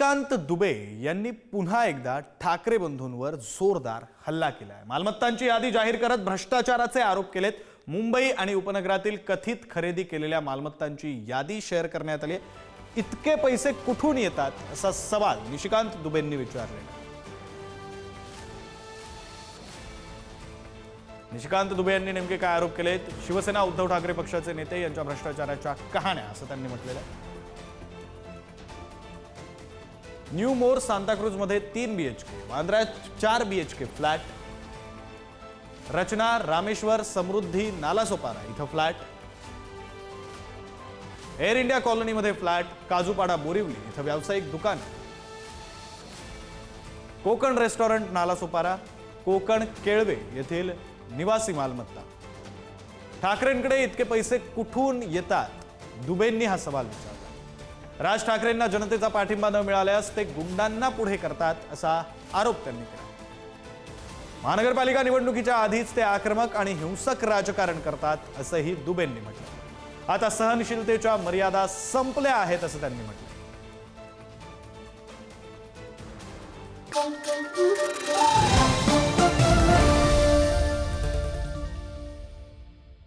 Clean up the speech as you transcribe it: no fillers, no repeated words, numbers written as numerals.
निशिकांत दुबे यांनी पुन्हा एकदा ठाकरे बंधूंवर जोरदार हल्ला केलाय। मालमत्तांची यादी जाहीर करत भ्रष्टाचाराचे आरोप केलेत। मुंबई आणि उपनगरातील कथित खरेदी केलेल्या मालमत्तांची यादी शेअर करण्यात आली। इतके पैसे कुठून येतात असा सवाल निशिकांत दुबेंनी विचारलेला। निशिकांत दुबे यांनी नेमके काय आरोप केलेत? शिवसेना उद्धव ठाकरे पक्षाचे नेते यांच्या भ्रष्टाचाराच्या कहाण्या असं त्यांनी म्हटलेलं आहे। न्यू मोर सांताक्रूज मध्ये 3 BHK, वांद्र्यात 4 BHK फ्लॅट, रचना रामेश्वर समृद्धी नालासोपारा इथं फ्लॅट, एअर इंडिया कॉलनी मध्ये फ्लॅट, काजूपाडा बोरिवली इथं व्यावसायिक दुकान, कोकण रेस्टॉरंट नालासोपारा, कोकण केळवे येथील निवासी मालमत्ता। ठाकरेंकडे इतके पैसे कुठून येतात? दुबेंनी हा सवाल विचारला। राज ठाकरेंना जनतेचा पाठिंबा न मिळाल्यास ते गुंडांना पुढे करतात असा आरोप त्यांनी केला। महानगरपालिका निवडणुकीच्या आधीच ते आक्रमक आणि हिंसक राजकारण करतात असंही दुबेंनी म्हटलं। आता सहनशीलतेच्या मर्यादा संपल्या आहेत असं त्यांनी म्हटलं।